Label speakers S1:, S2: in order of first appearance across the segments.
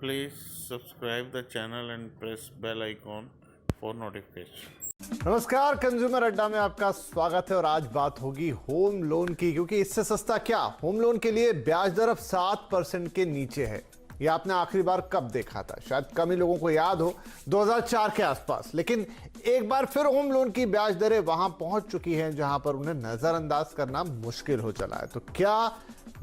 S1: Please subscribe the channel and press bell icon for notification.
S2: नमस्कार, consumer अड्डा में आपका स्वागत है और आज बात होगी होम लोन की, क्योंकि इससे सस्ता क्या। होम लोन के लिए ब्याज दर अब 7% के नीचे है। ये आपने आखिरी बार कब देखा था? शायद कम ही लोगों को याद हो, 2004 के आसपास। लेकिन एक बार फिर होम लोन की ब्याज दरें वहां पहुंच चुकी हैं जहां पर उन्हें नजरअंदाज करना मुश्किल हो चला है। तो क्या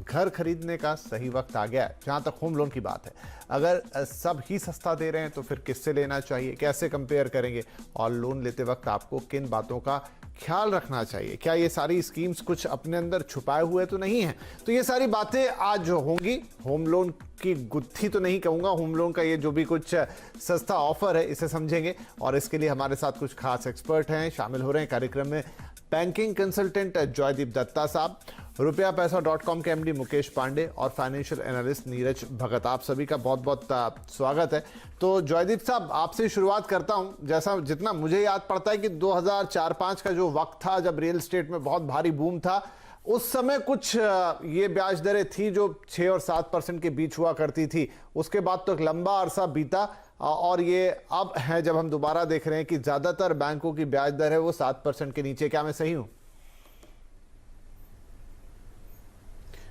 S2: घर खरीदने का सही वक्त आ गया है? जहां तक होम लोन की बात है, अगर सब ही सस्ता दे रहे हैं तो फिर किससे लेना चाहिए, कैसे कंपेयर करेंगे, और लोन लेते वक्त आपको किन बातों का ख्याल रखना चाहिए? क्या ये सारी स्कीम्स कुछ अपने अंदर छुपाए हुए तो नहीं है? तो ये सारी बातें आज होंगी। होम लोन की गुत्थी तो नहीं कहूंगा, होम लोन का ये जो भी कुछ सस्ता ऑफर है इसे समझेंगे, और इसके लिए हमारे साथ कुछ खास एक्सपर्ट हैं, शामिल हो रहे हैं कार्यक्रम में। बैंकिंग कंसल्टेंट जॉयदीप दत्ता साहब, rupeapesa.com के एमडी मुकेश पांडे और फाइनेंशियल एनालिस्ट नीरज भगत। आप सभी का बहुत बहुत स्वागत है। तो जॉयदीप साहब, आपसे शुरुआत करता हूं। जैसा जितना मुझे याद पड़ता है कि 2004-5 का जो वक्त था जब रियल एस्टेट में बहुत भारी बूम था, उस समय कुछ ये ब्याज दरें थी जो 6 और 7% के बीच हुआ करती थी। उसके बाद तो एक लंबा अरसा बीता और ये अब है जब हम दोबारा देख रहे हैं कि ज्यादातर बैंकों की ब्याज दर है वो 7% के नीचे। क्या मैं सही हूं?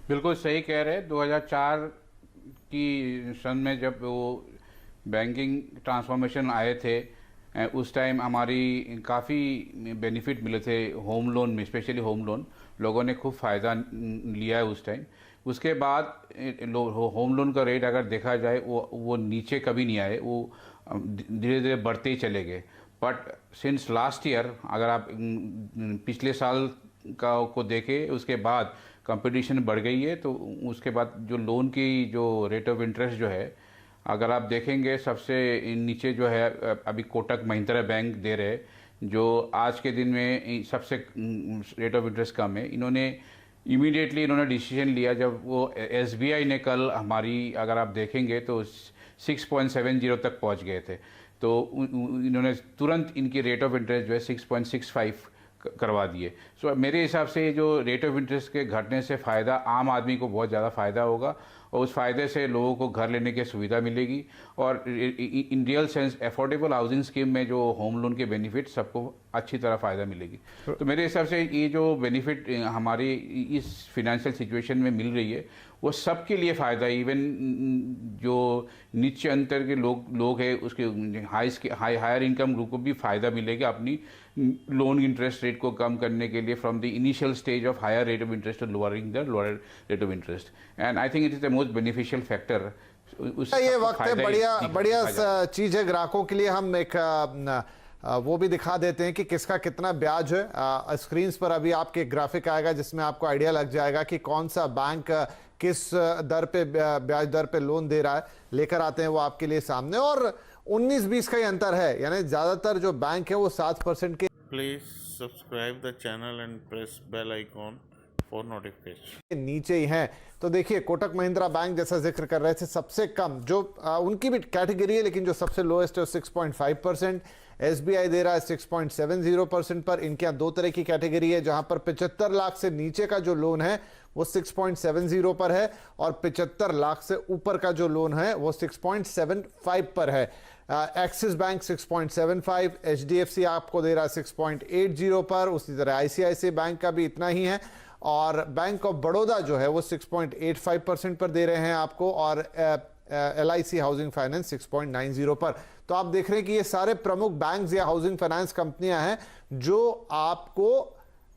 S3: बिल्कुल सही कह रहे हैं। 2004 की सन में जब वो बैंकिंग ट्रांसफॉर्मेशन आए थे, उस टाइम हमारी काफ़ी बेनिफिट मिले थे होम लोन में, स्पेशली होम लोन लोगों ने खूब फ़ायदा लिया है उस टाइम। उसके बाद होम लोन का रेट अगर देखा जाए वो नीचे कभी नहीं आए, वो धीरे धीरे बढ़ते ही चले गए। बट सिंस लास्ट ईयर अगर आप पिछले साल को देखें, उसके बाद कंपटीशन बढ़ गई है। तो उसके बाद जो लोन की जो रेट ऑफ इंटरेस्ट जो है, अगर आप देखेंगे सबसे नीचे जो है अभी कोटक महिंद्रा बैंक दे रहे, जो आज के दिन में सबसे रेट ऑफ इंटरेस्ट कम है। इमीडिएटली इन्होंने डिसीजन लिया जब वो एसबीआई ने कल हमारी अगर आप देखेंगे तो 6.70 तक पहुंच गए थे, तो इन्होंने तुरंत इनकी रेट ऑफ इंटरेस्ट जो है 6.65 करवा दिए। सो मेरे हिसाब से ये जो रेट ऑफ इंटरेस्ट के घटने से फ़ायदा आम आदमी को बहुत ज़्यादा फ़ायदा होगा, और उस फ़ायदे से लोगों को घर लेने की सुविधा मिलेगी। और in real sense affordable housing scheme में जो होम लोन के बेनिफिट सबको अच्छी तरह फ़ायदा मिलेगी। तो मेरे हिसाब से ये जो बेनिफिट हमारी इस फिनेंशियल सिचुएशन में मिल रही है वो सबके लिए फ़ायदा है। इवन जो नीचे अंतर के लोग हैं, उसके हायर इनकम ग्रुप को भी फ़ायदा मिलेगा अपनी लोन इंटरेस्ट रेट को कम करने के लिए, from the initial stage of higher rate of interest to lowering the lower rate of interest. And I think it is the most beneficial factor.
S2: ये वक्त है, बढ़िया चीज़ है ग्राहकों के लिए। हम एक वो भी दिखा देते हैं कि किसका कितना ब्याज है। स्क्रीन पर अभी आपके ग्राफिक आएगा जिसमें आपको आइडिया लग जाएगा कि कौन सा बैंक किस दर पे ब्याज दर पे लोन दे रहा है। लेकर आते हैं वो आपके लिए सामने, और 19-20 का ही अंतर है, यानी ज्यादातर जो बैंक है वो 7% के।
S1: Please subscribe the channel and press bell icon for notification.
S2: नीचे ही हैं। तो देखिए, कोटक महिंद्रा बैंक जैसा जिक्र कर रहे थे, सबसे कम जो उनकी भी कैटेगरी है, लेकिन जो सबसे लोएस्ट है 6.5%। एसबीआई दे रहा है 6.70% पर। इनके यहाँ दो तरह की कैटेगरी है, जहां पर 75 लाख से नीचे का जो लोन है वो 6.70 पर है, और 75 लाख से ऊपर का जो लोन है वो 6.75 पर है। एक्सिस बैंक 6.75, एचडीएफसी आपको दे रहा है 6.80 पर, उसी तरह आईसीआईसीआई बैंक का भी इतना ही है, और बैंक ऑफ बड़ौदा जो है वो 6.85% पर दे रहे हैं आपको, और एलआईसी हाउसिंग फाइनेंस 6.90 पर। तो आप देख रहे हैं कि ये सारे प्रमुख बैंक्स या हाउसिंग फाइनेंस कंपनियां हैं जो आपको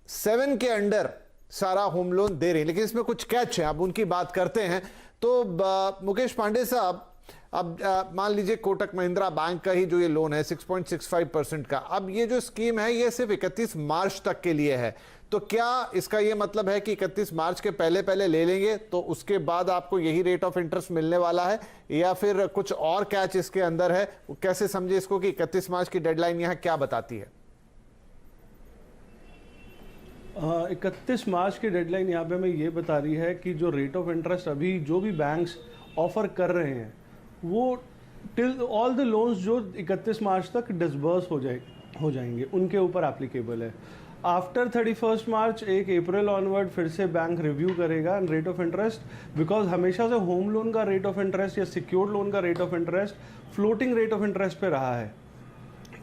S2: 7 के अंडर सारा होम लोन दे रही है। लेकिन इसमें कुछ कैच है, अब उनकी बात करते हैं। तो मुकेश पांडे साहब, अब मान लीजिए कोटक महिंद्रा बैंक का ही जो ये लोन है 6.65% का, अब ये जो स्कीम है ये सिर्फ 31 मार्च तक के लिए है। तो क्या इसका ये मतलब है कि 31 मार्च के पहले पहले ले लेंगे तो उसके बाद आपको यही रेट ऑफ इंटरेस्ट मिलने वाला है, या फिर कुछ और कैच इसके अंदर है? कैसे समझे इसको कि 31 मार्च की डेडलाइन यहाँ क्या बताती है?
S4: 31 मार्च की डेडलाइन यहाँ पे हमें ये बता रही है कि जो रेट ऑफ इंटरेस्ट अभी जो भी बैंक्स ऑफर कर रहे हैं वो टिल ऑल द लोन्स जो 31 मार्च तक डिसबर्स हो जाएंगे उनके ऊपर एप्लीकेबल है। आफ्टर 31 मार्च 1 अप्रैल ऑनवर्ड फिर से बैंक रिव्यू करेगा and rate of interest, because हमेशा से होम लोन का रेट ऑफ इंटरेस्ट या सिक्योर्ड लोन का rate of interest floating rate of interest पे रहा है।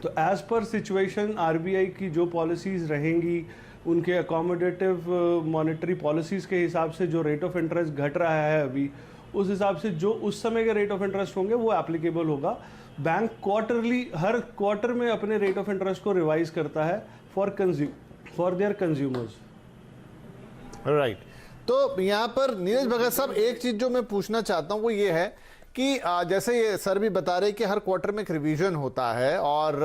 S4: तो एज पर सिचुएशन आरबीआई की जो पॉलिसीज़ रहेंगी, उनके अकोमोडेटिव मॉनेटरी पॉलिसीज़ के हिसाब से जो रेट ऑफ इंटरेस्ट घट रहा है अभी, उस हिसाब से जो उस समय के रेट ऑफ इंटरेस्ट होंगे वो एप्लीकेबल होगा। बैंक क्वार्टरली, हर क्वार्टर में अपने रेट ऑफ इंटरेस्ट को रिवाइज करता है फॉर देयर कंज्यूमर्स।
S2: राइट। तो यहाँ पर नीरज भगत साहब, एक चीज जो मैं पूछना चाहता हूँ वो ये है कि जैसे ये सर भी बता रहे कि हर क्वार्टर में एक रिवीजन होता है, और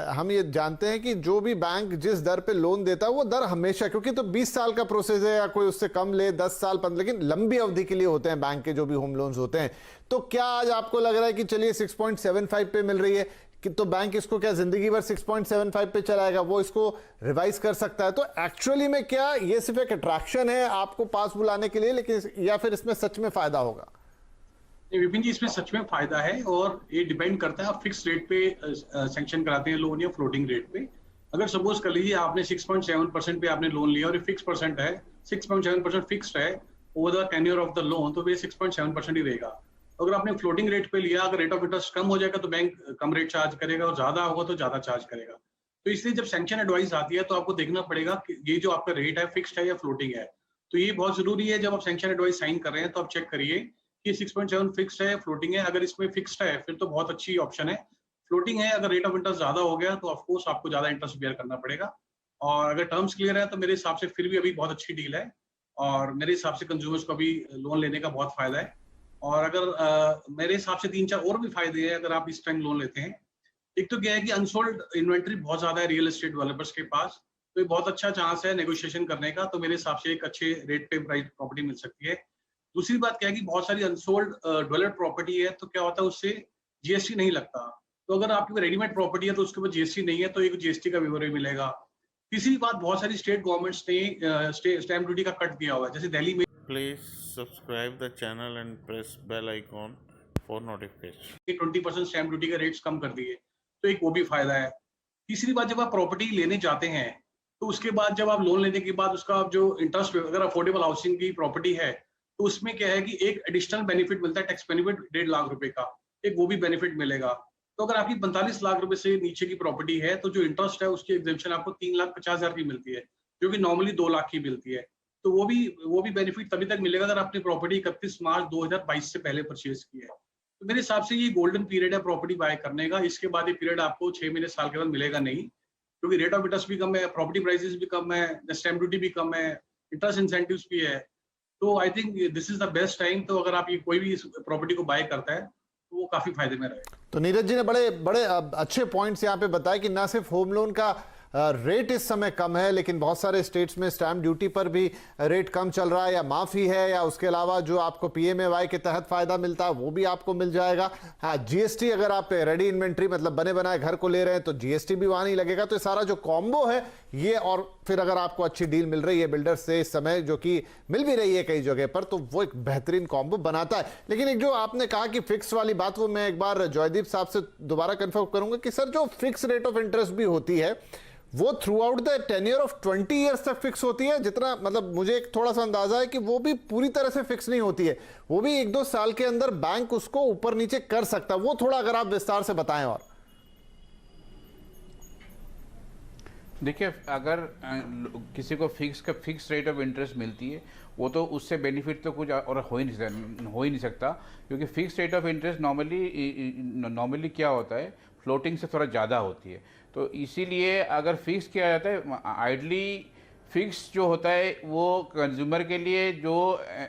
S2: हम ये जानते हैं कि जो भी बैंक जिस दर पे लोन देता है वो दर हमेशा, क्योंकि तो 20 साल का प्रोसेस है या कोई उससे कम ले 10 साल 15, लेकिन लंबी अवधि के लिए होते हैं बैंक के जो भी होम लोन्स होते हैं। तो क्या आज आपको लग रहा है कि चलिए 6.75 पे मिल रही है कि तो बैंक इसको क्या जिंदगी भर 6.75 पे चलाएगा, वो इसको रिवाइज कर सकता है? तो एक्चुअली में क्या ये सिर्फ एक अट्रैक्शन है आपको पास बुलाने के लिए, लेकिन या फिर इसमें सच में फायदा होगा?
S5: विपिन जी, इसमें सच में फायदा है और ये डिपेंड करता है आप फिक्स रेट पे सैंक्शन कराते हैं लोन या फ्लोटिंग रेट पे। अगर सपोज कर लीजिए आपने 6.7% पे आपने लोन लिया और ये फिक्स परसेंट है, 6.7% फिक्स्ड है over the tenure of the loan, तो ये 6.7% ही रहेगा। अगर आपने फ्लोटिंग रेट पे लिया, अगर रेट ऑफ इंटरेस्ट कम हो जाएगा तो बैंक कम रेट चार्ज करेगा और ज्यादा होगा तो ज्यादा चार्ज करेगा। तो इसलिए जब सैंक्शन एडवाइस आती है तो आपको देखना पड़ेगा कि ये जो आपका रेट है फिक्स्ड है या फ्लोटिंग है। तो ये बहुत जरूरी है, जब आप सैंक्शन एडवाइस साइन कर रहे हैं तो आप चेक करिए कि 6.7 फिक्स्ड है, फ्लोटिंग है। अगर इसमें फिक्स्ड है फिर तो बहुत अच्छी ऑप्शन है। फ्लोटिंग है, अगर रेट ऑफ इंटरेस्ट ज्यादा हो गया तो ऑफकोर्स आपको ज्यादा इंटरेस्ट बेयर करना पड़ेगा। और अगर टर्म्स क्लियर है तो मेरे हिसाब से फिर भी अभी बहुत अच्छी डील है और मेरे हिसाब से कंज्यूमर्स को अभी लोन लेने का बहुत फायदा है। और अगर मेरे हिसाब से 3-4 और भी फायदे हैं अगर आप इस टाइम लोन लेते हैं। एक तो क्या है कि अनसोल्ड इन्वेंट्री बहुत ज्यादा है रियल एस्टेट डेवलपर्स के पास, तो ये बहुत अच्छा चांस है नेगोशिएशन करने का। तो मेरे हिसाब से एक अच्छे रेट पे प्राइस प्रॉपर्टी मिल सकती है। दूसरी बात क्या है कि बहुत सारी अनसोल्ड डेवलप्ड प्रॉपर्टी है, तो क्या होता है उससे जीएसटी नहीं लगता। तो अगर आपकी रेडीमेड प्रॉपर्टी है तो उसके ऊपर जीएसटी नहीं है, तो एक जीएसटी का विवरण मिलेगा। तीसरी बात, बहुत सारी स्टेट गवर्नमेंट्स ने स्टैम्प ड्यूटी का कट दिया हुआ है, जैसे दिल्ली में।
S1: Please subscribe the channel and press bell icon for notification.
S5: 20% stamp duty के रेट्स कम कर दिए, तो एक वो भी फायदा है। तीसरी बात, जब आप प्रॉपर्टी लेने जाते हैं तो उसके बाद जब आप लोन लेने के बाद उसका जो इंटरेस्ट, अगर अफोर्डेबल हाउसिंग की प्रॉपर्टी है तो उसमें क्या है कि एक एडिशनल बेनिफिट मिलता है, टैक्स बेनिफिट 1.5 लाख रुपए का, एक वो भी बेनिफिट मिलेगा। तो अगर आपकी 45 लाख रुपए से नीचे की प्रॉपर्टी है तो जो इंटरेस्ट है उसकी एग्जेम्पशन आपको 3,50,000 की मिलती है, जो कि नॉर्मली 2 लाख की मिलती है। तो वो भी बेनिफिट तभी तक मिलेगा अगर आपने प्रॉपर्टी 31 मार्च 2022 से पहले परचेज की है। तो मेरे हिसाब से ये गोल्डन पीरियड है प्रॉपर्टी बाय करने का। इसके बाद ये पीरियड आपको 6 महीने साल के बाद मिलेगा नहीं, क्योंकि रेट ऑफ इंटरेस्ट भी कम है, प्रॉपर्टी प्राइसेस भी कम है, स्टैम्प ड्यूटी भी कम है, इंटरेस्ट इंसेंटिव्स भी है। तो I think this is the best time. तो अगर आप ये कोई भी प्रॉपर्टी को बाय करता है तो वो काफी फायदे में रहेगा।
S2: तो नीरज जी ने बड़े अच्छे पॉइंट्स यहाँ पे बताए कि ना सिर्फ होम लोन का रेट इस समय कम है, लेकिन बहुत सारे स्टेट्स में स्टैम्प ड्यूटी पर भी रेट कम चल रहा है या माफी है, या उसके अलावा जो आपको पीएमएवाई के तहत फायदा मिलता है वो भी आपको मिल जाएगा। हाँ, जीएसटी अगर आप रेडी इन्वेंट्री मतलब बने बनाए घर को ले रहे हैं तो जीएसटी भी वहां नहीं लगेगा। तो सारा जो कॉम्बो है ये, और फिर अगर आपको अच्छी डील मिल रही है बिल्डर से इस समय, जो कि मिल भी रही है कई जगह पर, तो वो एक बेहतरीन कॉम्बो बनाता है। लेकिन एक जो आपने कहा कि फिक्स वाली बात, वो मैं एक बार जॉयदीप साहब से दोबारा कंफर्म करूंगा कि सर जो फिक्स रेट ऑफ इंटरेस्ट भी होती है वो through out the tenure of 20 years तक फिक्स होती है। जितना मतलब मुझे एक थोड़ा सा अंदाजा है कि वो भी पूरी तरह से फिक्स नहीं होती है, वो भी 1-2 साल के अंदर बैंक उसको ऊपर नीचे कर सकता है। वो थोड़ा अगर आप विस्तार से बताएं। और
S3: देखिए, अगर किसी को फिक्स रेट ऑफ इंटरेस्ट मिलती है, वो तो उससे बेनिफिट तो कुछ और हो ही नहीं सकता, क्योंकि fix rate of interest normally क्या होता है, फ्लोटिंग से थोड़ा ज़्यादा होती है। तो इसीलिए अगर फिक्स किया जाता है, आइडली फिक्स जो होता है वो कंज्यूमर के लिए जो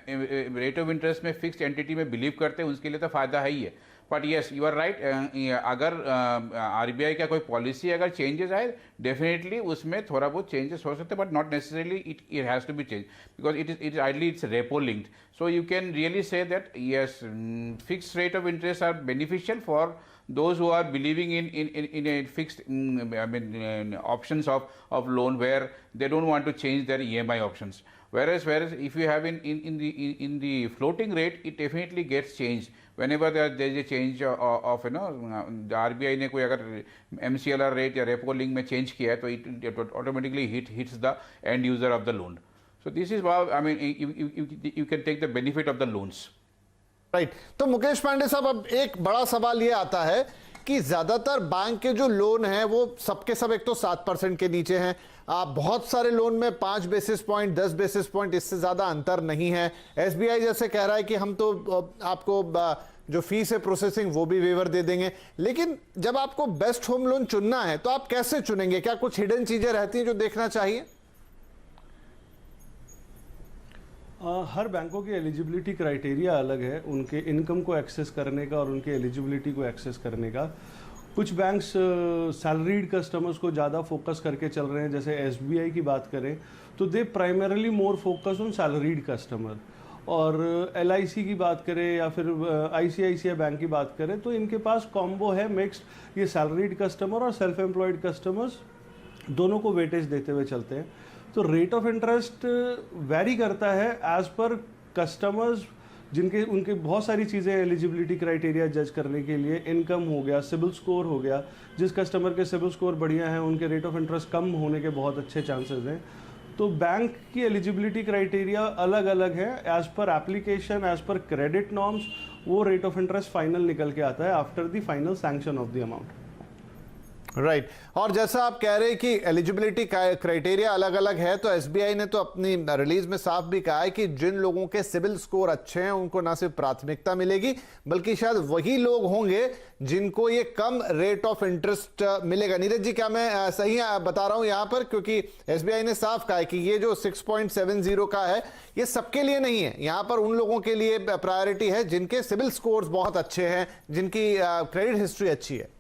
S3: रेट ऑफ इंटरेस्ट में फिक्स एंटिटी में बिलीव करते हैं उसके लिए तो फ़ायदा है ही है। But yes, you are right, अगर आरबीआई का कोई पॉलिसी अगर चेंजेस आए, डेफिनेटली उसमें थोड़ा बहुत चेंजेस हो सकते हैं, but not necessarily it has to be change, because it is ideally it's repo linked. So you can really say that yes, fixed rate of interest are beneficial for those who are believing in a fixed options of loan, where they don't want to change their EMI options. Whereas if you have in the floating rate, it definitely gets changed whenever there is a change of RBI ने कोई अगर MCLR rate या repo link में change किया है तो it automatically hits the end user of the loan. So this is why I mean you can take the benefit of the loans.
S2: Right तो मुकेश पांडे साहब, अब एक बड़ा सवाल ये आता है कि ज्यादातर बैंक के जो लोन हैं वो सबके सब एक तो 7% के नीचे हैं। बहुत सारे लोन में 5 बेसिस पॉइंट 10 बेसिस पॉइंट इससे ज्यादा अंतर नहीं है। SBI जैसे कह रहा है कि हम तो आपको जो फीस है प्रोसेसिंग वो भी वेवर दे देंगे, लेकिन जब आपको बेस्ट होम लोन चुनना है तो आप कैसे चुनेंगे? क्या कुछ हिडन चीजें रहती हैं जो देखना चाहिए?
S4: हर बैंकों की एलिजिबिलिटी क्राइटेरिया अलग है, उनके इनकम को एक्सेस करने का और उनके एलिजिबिलिटी को एक्सेस करने का। कुछ बैंक्स सैलरीड कस्टमर्स को ज़्यादा फोकस करके चल रहे हैं, जैसे SBI की बात करें तो they primarily more focus on salaried customer. और LIC की बात करें या फिर ICICI बैंक की बात करें तो इनके पास कॉम्बो है मिक्स्ड, ये सैलरीड कस्टमर और सेल्फ एम्प्लॉयड कस्टमर्स दोनों को वेटेज देते हुए चलते हैं। तो रेट ऑफ इंटरेस्ट वैरी करता है एज पर कस्टमर्स, जिनके उनके बहुत सारी चीज़ें एलिजिबिलिटी क्राइटेरिया जज करने के लिए, इनकम हो गया, सिबिल स्कोर हो गया। जिस कस्टमर के सिबिल स्कोर बढ़िया हैं उनके रेट ऑफ इंटरेस्ट कम होने के बहुत अच्छे चांसेस हैं। तो बैंक की एलिजिबिलिटी क्राइटेरिया अलग अलग है, as per application, as per credit norms वो रेट ऑफ इंटरेस्ट फाइनल निकल के आता है after the final sanction of the amount.
S2: Right और जैसा आप कह रहे हैं कि एलिजिबिलिटी क्राइटेरिया अलग अलग है, तो SBI ने तो अपनी रिलीज में साफ भी कहा है कि जिन लोगों के सिबिल स्कोर अच्छे हैं उनको ना सिर्फ प्राथमिकता मिलेगी बल्कि शायद वही लोग होंगे जिनको ये कम रेट ऑफ इंटरेस्ट मिलेगा। नीरज जी, क्या मैं सही बता रहा हूं यहां पर? क्योंकि SBI ने साफ कहा है कि ये जो 6.70 का है ये सबके लिए नहीं है, यहां पर उन लोगों के लिए प्रायोरिटी है जिनके सिबिल स्कोर बहुत अच्छे हैं, जिनकी क्रेडिट हिस्ट्री अच्छी है।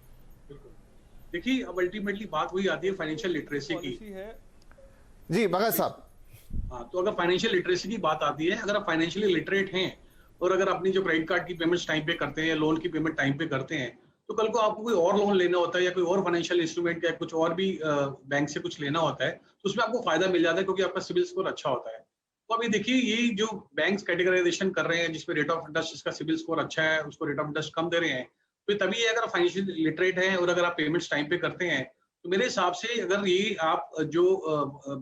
S5: देखिए, अब अल्टीमेटली बात वही आती है फाइनेंशियल लिटरेसी की।
S2: जी भगत साहब।
S5: हाँ, तो अगर फाइनेंशियल लिटरेसी की बात आती है, अगर आप फाइनेंशियली लिटरेट हैं और अगर अपनी जो क्रेडिट कार्ड की पेमेंट्स टाइम पे करते हैं या लोन की पेमेंट टाइम पे करते हैं, तो कल को आपको कोई और लोन लेना होता है या कोई और फाइनेंशियल इंस्ट्रूमेंट या कुछ और भी बैंक से कुछ लेना होता है तो उसमें आपको फायदा मिल जाता है क्योंकि आपका सिबिल स्कोर अच्छा होता है। तो अभी देखिए, ये जो बैंक्स कैटेगराइजेशन कर रहे हैं जिसमें रेट ऑफ इंटरेस्ट, जिसका सिबिल स्कोर अच्छा है उसको रेट ऑफ इंटरेस्ट कम दे रहे हैं, तो तभी अगर फाइनेंशियल लिटरेट है और अगर आप पेमेंट्स टाइम पे करते हैं तो मेरे हिसाब से अगर ये आप जो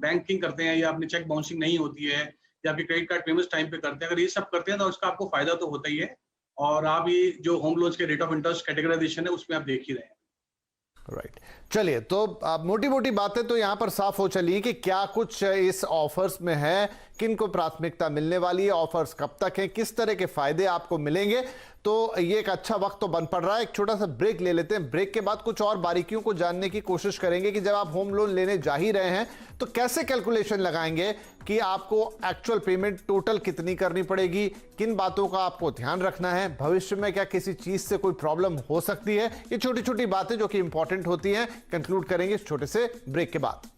S5: बैंकिंग करते हैं या अपनी चेक बाउंसिंग नहीं होती है या आपकी क्रेडिट कार्ड पेमेंट्स टाइम पे करते हैं, अगर ये सब करते हैं तो उसका आपको फायदा तो होता ही है। और आप ये जो होम लोन्स के रेट ऑफ इंटरेस्ट कैटेगराइजेशन है उसमें आप देख ही रहे हैं।
S2: राइट चलिए, तो मोटी मोटी बातें तो यहां पर साफ हो चली कि क्या कुछ इस ऑफर्स में है, किन को प्राथमिकता मिलने वाली है, ऑफर्स कब तक हैं, किस तरह के फायदे आपको मिलेंगे। तो ये एक अच्छा वक्त तो बन पड़ रहा है। एक छोटा सा ब्रेक ले लेते हैं, ब्रेक के बाद कुछ और बारीकियों को जानने की कोशिश करेंगे कि जब आप होम लोन लेने जा ही रहे हैं तो कैसे कैलकुलेशन लगाएंगे कि आपको एक्चुअल पेमेंट टोटल कितनी करनी पड़ेगी, किन बातों का आपको ध्यान रखना है, भविष्य में क्या किसी चीज से कोई प्रॉब्लम हो सकती है। ये छोटी छोटी बातें जो कि इंपॉर्टेंट होती हैं, कंक्लूड करेंगे इस छोटे से ब्रेक के बाद।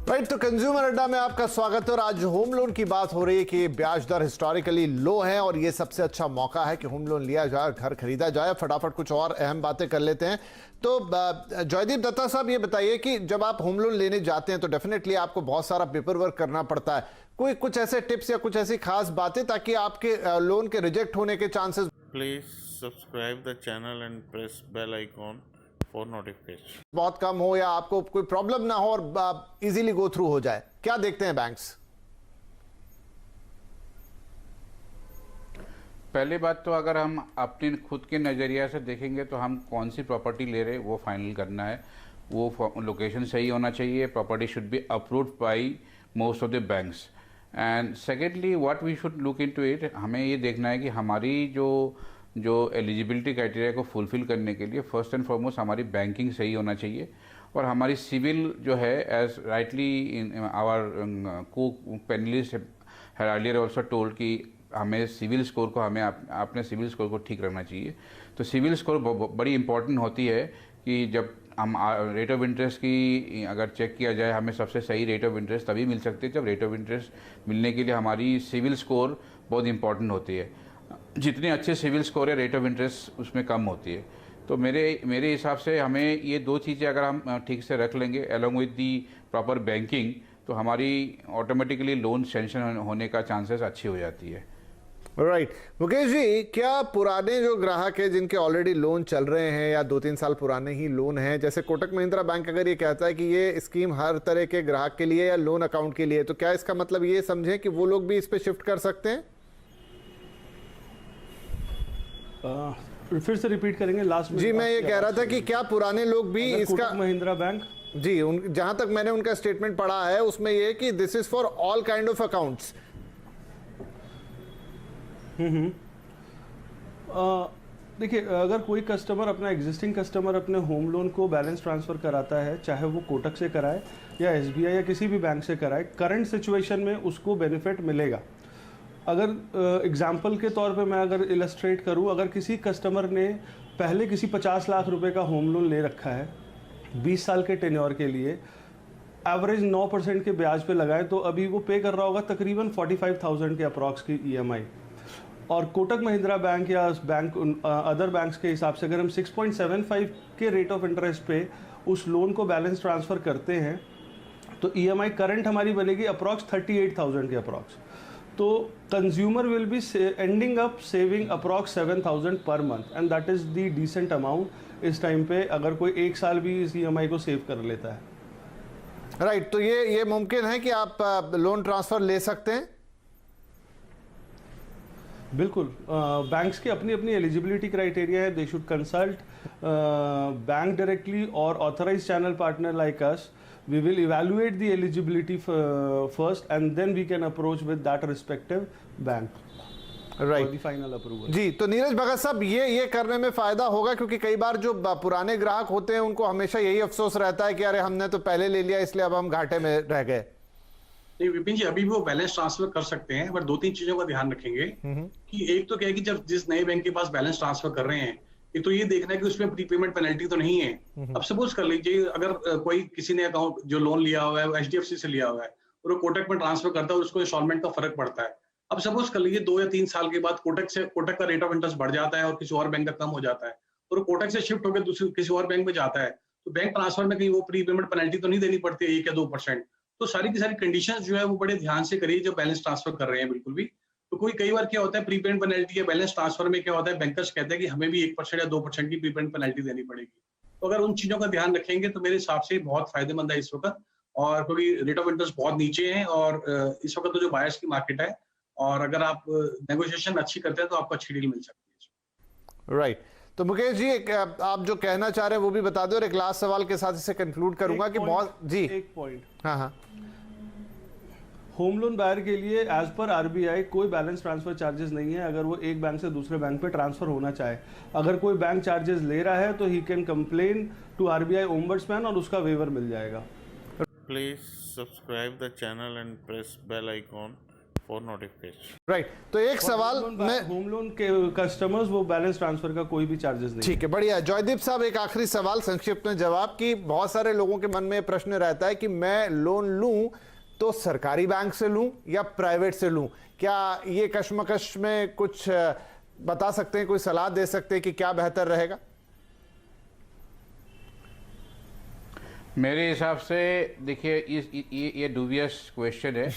S2: राइट, तो कंज्यूमर अड्डा में आपका स्वागत है और आज होम लोन की बात हो रही है कि ब्याज दर हिस्टोरिकली लो है और ये सबसे अच्छा मौका है कि होम लोन लिया जाए, घर खरीदा जाए। फटाफट कुछ और अहम बातें कर लेते हैं। तो जयदीप दत्ता साहब, ये बताइए कि जब आप होम लोन लेने जाते हैं तो डेफिनेटली आपको बहुत सारा पेपर वर्क करना पड़ता है। कोई कुछ ऐसे टिप्स या कुछ ऐसी खास बातें ताकि आपके लोन के रिजेक्ट होने के chances.
S1: Please subscribe the channel and press bell icon for notification.
S2: बहुत कम हो या आपको कोई प्रॉब्लम ना हो और इजीली गो थ्रू हो जाए, क्या देखते हैं बैंक्स?
S3: पहली बात तो अगर हम अपने खुद के नज़रिया से देखेंगे तो हम कौन सी प्रॉपर्टी ले रहे हैं वो फाइनल करना है। वो लोकेशन सही होना चाहिए, property should be approved by most of the banks. And secondly what we should look into it, हमें ये देखना है कि हमारी जो एलिजिबिलिटी क्राइटेरिया को फुलफिल करने के लिए फर्स्ट एंड फॉरमोस्ट हमारी बैंकिंग सही होना चाहिए और हमारी सिविल जो है, एज राइटली इन आवर को panelist had earlier also told कि हमें सिविल स्कोर को अपने सिविल स्कोर को ठीक रखना चाहिए। तो सिविल स्कोर बड़ी इंपॉर्टेंट होती है कि जब हम रेट ऑफ इंटरेस्ट की अगर चेक किया जाए, हमें सबसे सही रेट ऑफ इंटरेस्ट तभी मिल सकती है जब रेट ऑफ इंटरेस्ट मिलने के लिए हमारी सिविल स्कोर बहुत इंपॉर्टेंट होती है। जितने अच्छे सिविल स्कोर है, रेट ऑफ इंटरेस्ट उसमें कम होती है। तो मेरे हिसाब से हमें ये दो चीज़ें अगर हम ठीक से रख लेंगे along with the proper banking, तो हमारी ऑटोमेटिकली लोन सैंक्शन होने का चांसेस अच्छी हो जाती है।
S2: राइट मुकेश जी, क्या पुराने जो ग्राहक हैं जिनके ऑलरेडी लोन चल रहे हैं या 2-3 साल पुराने ही लोन हैं, जैसे कोटक महिंद्रा बैंक अगर ये कहता है कि ये स्कीम हर तरह के ग्राहक के लिए या लोन अकाउंट के लिए, तो क्या इसका मतलब ये समझें कि वो लोग भी इस पे शिफ्ट कर सकते हैं?
S4: फिर से रिपीट करेंगे लास्ट में।
S2: जी, मैं ये कह रहा था कि क्या पुराने लोग भी इसका,
S4: महिंद्रा बैंक
S2: जी जहां तक मैंने उनका स्टेटमेंट पढ़ा है उसमें ये कि this is for all kind of accounts.
S4: देखिए, अगर कोई कस्टमर अपना एग्जिस्टिंग कस्टमर अपने होम लोन को बैलेंस ट्रांसफ़र कराता है, चाहे वो कोटक से कराए या SBI या किसी भी बैंक से कराए, करंट सिचुएशन में उसको बेनिफिट मिलेगा। अगर एग्जांपल के तौर पे मैं अगर इलस्ट्रेट करूं, अगर किसी कस्टमर ने पहले किसी 50 लाख रुपए का होम लोन ले रखा है 20 साल के टेन्योर के लिए, एवरेज 9% के ब्याज पे लगाए, तो अभी वो पे कर रहा होगा तकरीबन 45,000 के अप्रॉक्स की EMI। और कोटक महिंद्रा बैंक या बैंक अदर बैंक्स के हिसाब से अगर हम 6.75 के रेट ऑफ इंटरेस्ट पे उस लोन को बैलेंस ट्रांसफ़र करते हैं तो EMI करंट हमारी बनेगी अप्रॉक्स 38,000 के अप्रॉक्स। तो consumer will be ending up saving approx 7,000 per month, and that is the decent amount इस टाइम पे, अगर कोई 1 साल भी इस EMI को सेव कर लेता है।
S2: राइट तो ये मुमकिन है कि आप लोन ट्रांसफ़र ले सकते हैं?
S4: बिल्कुल, बैंक्स की अपनी अपनी एलिजिबिलिटी क्राइटेरिया है। They should consult bank directly और authorised channel partner like us. We will evaluate the eligibility first and then we can approach with that respective bank for the final approval.
S2: जी, तो नीरज भगत साहब, ये करने में फायदा होगा, क्योंकि कई बार जो पुराने ग्राहक होते हैं उनको हमेशा यही अफसोस रहता है कि अरे हमने तो पहले ले लिया इसलिए अब हम घाटे में रह गए।
S5: नहीं विपिन जी, अभी भी वो बैलेंस ट्रांसफर कर सकते हैं, बट 2-3 चीजों का ध्यान रखेंगे कि एक तो क्या है कि जब जिस नए बैंक के पास बैलेंस ट्रांसफर कर रहे हैं, एक तो ये देखना है कि उसमें प्रीपेमेंट पेनल्टी तो नहीं है। अब सपोज कर लीजिए अगर कोई किसी ने अकाउंट जो लोन लिया हुआ है वो HDFC से लिया हुआ है और वो कोटक में ट्रांसफर करता है और उसको इंस्टॉलमेंट का फर्क पड़ता है। अब सपोज कर लीजिए 2 या 3 साल के बाद कोटक का रेट ऑफ इंटरेस्ट बढ़ जाता है और किसी और बैंक का कम हो जाता है और कोटक से शिफ्ट होकर दूसरे किसी और बैंक में जाता है, तो बैंक ट्रांसफर में कहीं वो प्रीपेमेंट पेनल्टी तो नहीं देनी पड़ती है 1 या 2%। तो सारी की सारी कंडीशंस जो है वो बड़े ध्यान से करिए जब बैलेंस ट्रांसफर कर रहे हैं बिल्कुल भी। तो कई बार क्या होता है प्रीपेमेंट पेनल्टी या बैलेंस ट्रांसफर में क्या होता है, बैंकर्स कहते हैं कि हमें भी 1% या 2% की प्रीपेमेंट पेनल्टी देनी पड़ेगी। तो अगर उन चीजों का ध्यान रखेंगे तो मेरे हिसाब से बहुत फायदेमंद है इस वक्त, और क्योंकि रेट ऑफ इंटरेस्ट बहुत नीचे है और इस वक्त तो जो बायर्स की मार्केट है, और अगर आप नेगोशिएशन अच्छी करते हैं तो आपको अच्छी डील मिल सकती है।
S2: राइट तो मुकेश जी, आप जो कहना चाह रहे हैं वो भी बता दो और एक लास्ट सवाल के साथ इसे कंक्लूड करूंगा कि बहुत जी
S4: एक पॉइंट,
S2: हाँ
S4: होम लोन बायर के लिए एज पर RBI कोई बैलेंस ट्रांसफर चार्जेस नहीं है अगर वो एक बैंक से दूसरे बैंक पे ट्रांसफर होना चाहे। अगर कोई बैंक चार्जेस ले रहा है तो he can complain to RBI ombudsman और उसका वेवर मिल जाएगा।
S1: Please subscribe the channel and press bell icon for notification.
S2: Right तो एक सवाल मैं,
S4: होम लोन के कस्टमर्स वो बैलेंस ट्रांसफर का कोई भी चार्जेस नहीं।
S2: ठीक है, बढ़िया। जयदीप साहब, एक आखिरी सवाल संक्षिप्त में जवाब की, बहुत सारे लोगों के मन में प्रश्न रहता है कि मैं लोन लूं तो सरकारी बैंक से लूं या प्राइवेट से लूं, क्या ये कश्मकश में कुछ बता सकते हैं, कोई सलाह दे सकते हैं कि क्या बेहतर रहेगा?
S3: मेरे हिसाब से देखिए ये डूबियस क्वेश्चन है।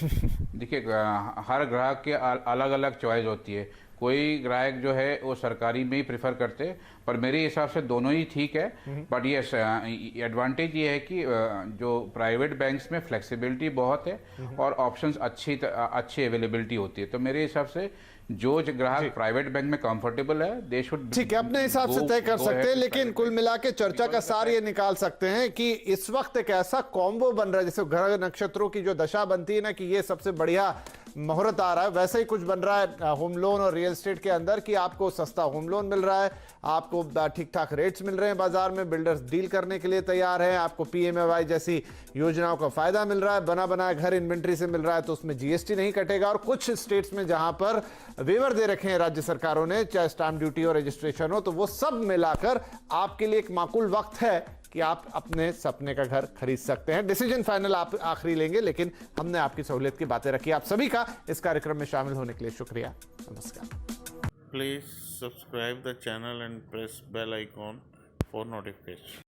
S3: देखिए हर ग्राहक के अलग अलग चॉइस होती है। कोई ग्राहक जो है वो सरकारी में ही प्रेफर करते हैं, पर मेरे हिसाब से दोनों ही ठीक है। बट यस, एडवांटेज ये है कि जो प्राइवेट बैंक्स में फ्लेक्सिबिलिटी बहुत है और ऑप्शंस अच्छी अवेलेबिलिटी होती है। तो मेरे हिसाब से जो ग्राहक प्राइवेट बैंक में कंफर्टेबल है दे शुड,
S2: ठीक है, अपने हिसाब से तय कर सकते हैं। लेकिन कुल मिला के चर्चा का सार ये निकाल सकते हैं कि इस वक्त एक ऐसा कॉम्बो बन रहा है, जैसे ग्रह नक्षत्रों की जो दशा बनती है ना कि ये सबसे बढ़िया मुहूर्त आ रहा है, वैसे ही कुछ बन रहा है होम लोन और रियल एस्टेट के अंदर कि आपको सस्ता होम लोन मिल रहा है, आपको ठीक ठाक रेट्स मिल रहे हैं बाजार में, बिल्डर्स डील करने के लिए तैयार हैं, आपको PMAY जैसी योजनाओं का फायदा मिल रहा है, बना बनाया घर इन्वेंट्री से मिल रहा है तो उसमें GST नहीं कटेगा, और कुछ स्टेट्स में जहां पर वेवर दे रखे हैं राज्य सरकारों ने, चाहे स्टैंप ड्यूटी और रजिस्ट्रेशन हो, तो वो सब मिलाकर आपके लिए एक माकूल वक्त है कि आप अपने सपने का घर खरीद सकते हैं। डिसीजन फाइनल आप आखिरी लेंगे, लेकिन हमने आपकी सहूलियत की बातें रखी। आप सभी का इस कार्यक्रम में शामिल होने के लिए शुक्रिया। नमस्कार।
S1: Please subscribe the channel and press bell icon for notification.